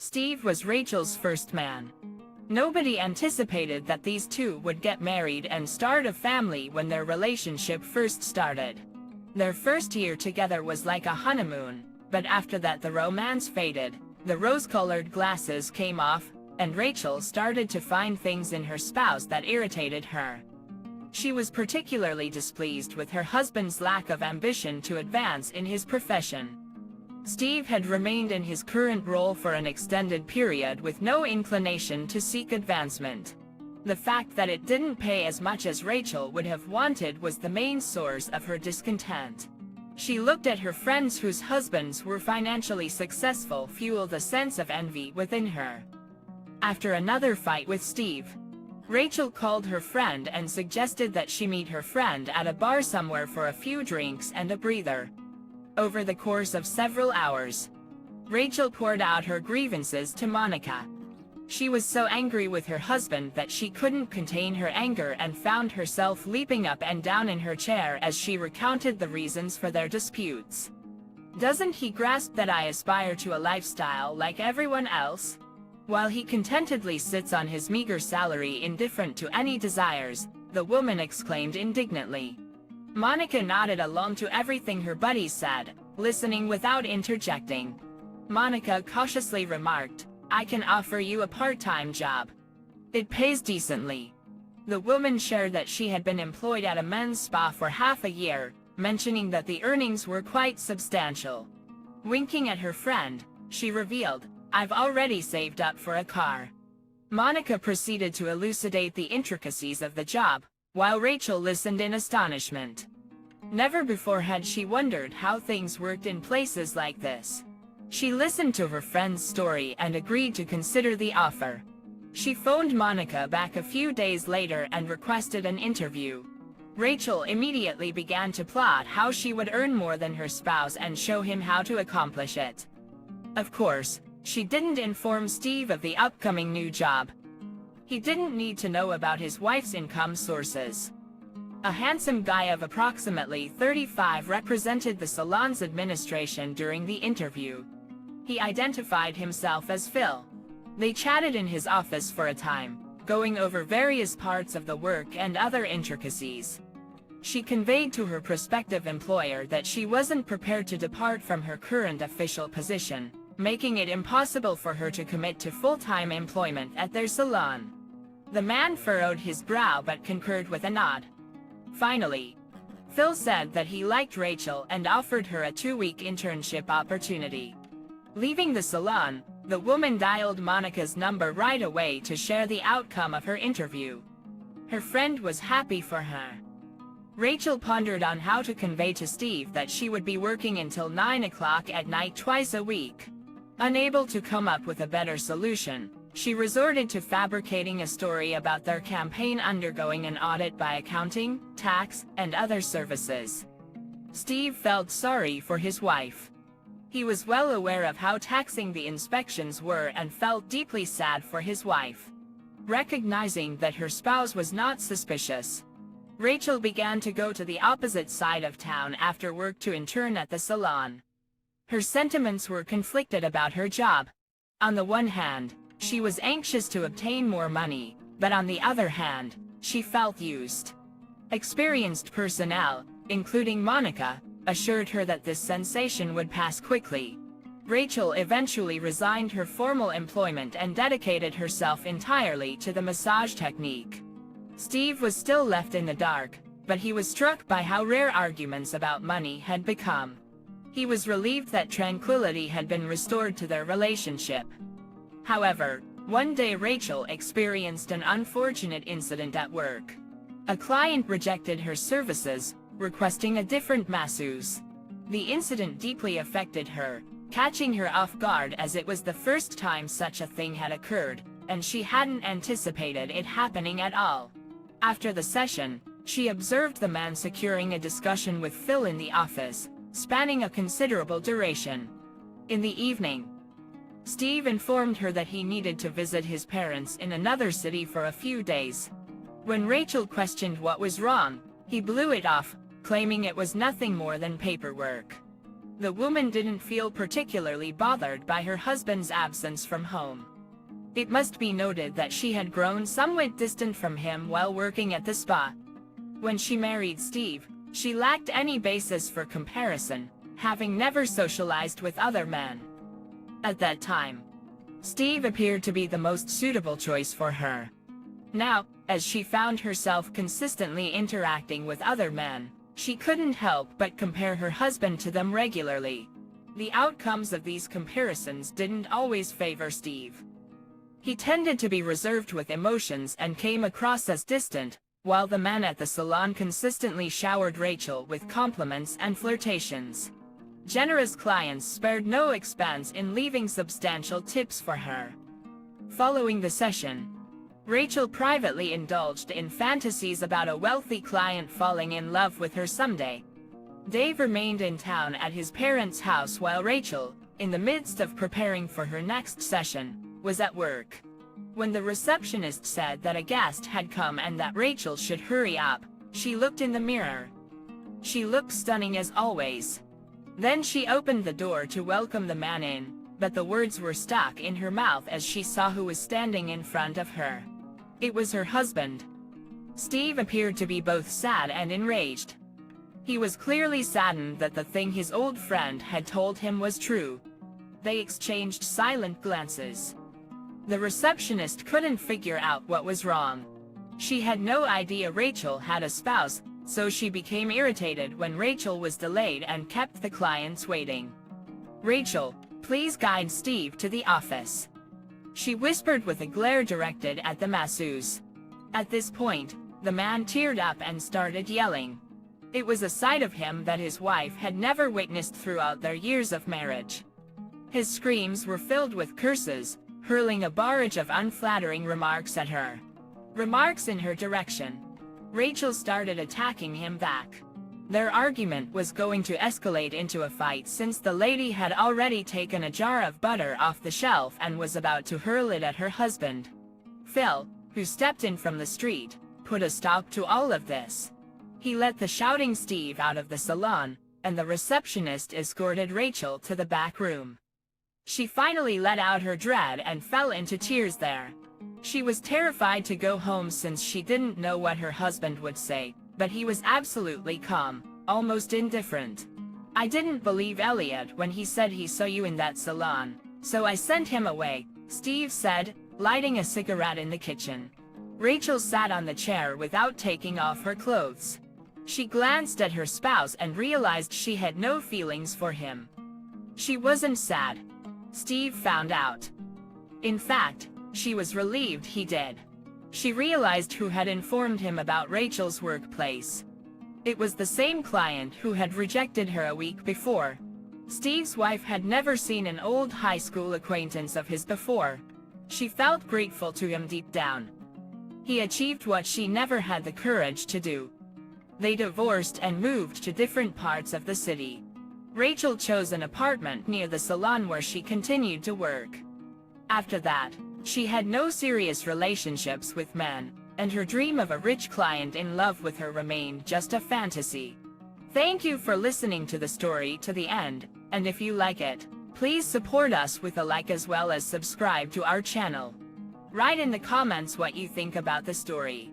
Steve was Rachel's first man. Nobody anticipated that these two would get married and start a family when their relationship first started. Their first year together was like a honeymoon, but after that the romance faded, the rose-colored glasses came off, and Rachel started to find things in her spouse that irritated her. She was particularly displeased with her husband's lack of ambition to advance in his profession. Steve had remained in his current role for an extended period with no inclination to seek advancement. The fact that it didn't pay as much as Rachel would have wanted was the main source of her discontent. She looked at her friends whose husbands were financially successful, fueled a sense of envy within her. After another fight with Steve, Rachel called her friend and suggested that she meet her friend at a bar somewhere for a few drinks and a breather. Over the course of several hours, Rachel poured out her grievances to Monica. She was so angry with her husband that she couldn't contain her anger and found herself leaping up and down in her chair as she recounted the reasons for their disputes. "Doesn't he grasp that I aspire to a lifestyle like everyone else? While he contentedly sits on his meager salary indifferent to any desires," the woman exclaimed indignantly. Monica nodded along to everything her buddies said, listening without interjecting. Monica cautiously remarked, "I can offer you a part-time job. It pays decently." The woman shared that she had been employed at a men's spa for half a year, mentioning that the earnings were quite substantial. Winking at her friend, she revealed, "I've already saved up for a car." Monica proceeded to elucidate the intricacies of the job, while Rachel listened in astonishment. Never before had she wondered how things worked in places like this. She listened to her friend's story and agreed to consider the offer. She phoned Monica back a few days later and requested an interview. Rachel immediately began to plot how she would earn more than her spouse and show him how to accomplish it. Of course, she didn't inform Steve of the upcoming new job. He didn't need to know about his wife's income sources. A handsome guy of approximately 35 represented the salon's administration during the interview. He identified himself as Phil. They chatted in his office for a time, going over various parts of the work and other intricacies. She conveyed to her prospective employer that she wasn't prepared to depart from her current official position, making it impossible for her to commit to full-time employment at their salon. The man furrowed his brow but concurred with a nod. Finally, Phil said that he liked Rachel and offered her a 2-week internship opportunity. Leaving the salon, the woman dialed Monica's number right away to share the outcome of her interview. Her friend was happy for her. Rachel pondered on how to convey to Steve that she would be working until 9 o'clock at night twice a week. Unable to come up with a better solution, she resorted to fabricating a story about their campaign undergoing an audit by accounting, tax, and other services. Steve felt sorry for his wife. He was well aware of how taxing the inspections were and felt deeply sad for his wife. Recognizing that her spouse was not suspicious, Rachel began to go to the opposite side of town after work to intern at the salon. Her sentiments were conflicted about her job. On the one hand, she was anxious to obtain more money, but on the other hand, she felt used. Experienced personnel, including Monica, assured her that this sensation would pass quickly. Rachel eventually resigned her formal employment and dedicated herself entirely to the massage technique. Steve was still left in the dark, but he was struck by how rare arguments about money had become. He was relieved that tranquility had been restored to their relationship. However, one day Rachel experienced an unfortunate incident at work. A client rejected her services, requesting a different masseuse. The incident deeply affected her, catching her off guard as it was the first time such a thing had occurred, and she hadn't anticipated it happening at all. After the session, she observed the man securing a discussion with Phil in the office, spanning a considerable duration. In the evening, Steve informed her that he needed to visit his parents in another city for a few days. When Rachel questioned what was wrong, he blew it off, claiming it was nothing more than paperwork. The woman didn't feel particularly bothered by her husband's absence from home. It must be noted that she had grown somewhat distant from him while working at the spa. When she married Steve, she lacked any basis for comparison, having never socialized with other men. At that time, Steve appeared to be the most suitable choice for her. Now, as she found herself consistently interacting with other men, she couldn't help but compare her husband to them regularly. The outcomes of these comparisons didn't always favor Steve. He tended to be reserved with emotions and came across as distant, while the men at the salon consistently showered Rachel with compliments and flirtations. Generous clients spared no expense in leaving substantial tips for her. Following the session, Rachel privately indulged in fantasies about a wealthy client falling in love with her someday. Dave remained in town at his parents' house while Rachel, in the midst of preparing for her next session, was at work. When the receptionist said that a guest had come and that Rachel should hurry up, she looked in the mirror. She looked stunning as always. Then she opened the door to welcome the man in, but the words were stuck in her mouth as she saw who was standing in front of her. It was her husband. Steve appeared to be both sad and enraged. He was clearly saddened that the thing his old friend had told him was true. They exchanged silent glances. The receptionist couldn't figure out what was wrong. She had no idea Rachel had a spouse, so she became irritated when Rachel was delayed and kept the clients waiting. "Rachel, please guide Steve to the office," she whispered with a glare directed at the masseuse. At this point, the man teared up and started yelling. It was a side of him that his wife had never witnessed throughout their years of marriage. His screams were filled with curses, hurling a barrage of unflattering remarks at her. Remarks in her direction. Rachel started attacking him back. Their argument was going to escalate into a fight since the lady had already taken a jar of butter off the shelf and was about to hurl it at her husband. Phil, who stepped in from the street, put a stop to all of this. He let the shouting Steve out of the salon, and the receptionist escorted Rachel to the back room. She finally let out her dread and fell into tears there. She was terrified to go home since she didn't know what her husband would say, but he was absolutely calm, almost indifferent. "I didn't believe Elliot when he said he saw you in that salon, so I sent him away," Steve said, lighting a cigarette in the kitchen. Rachel sat on the chair without taking off her clothes. She glanced at her spouse and realized she had no feelings for him. She wasn't sad. Steve found out. In fact, she was relieved he did. She realized who had informed him about Rachel's workplace. It was the same client who had rejected her a week before. Steve's wife had never seen an old high school acquaintance of his before. She felt grateful to him deep down. He achieved what she never had the courage to do. They divorced and moved to different parts of the city. Rachel chose an apartment near the salon where she continued to work. After that, she had no serious relationships with men, and her dream of a rich client in love with her remained just a fantasy. Thank you for listening to the story to the end, and if you like it, please support us with a like as well as subscribe to our channel. Write in the comments what you think about the story.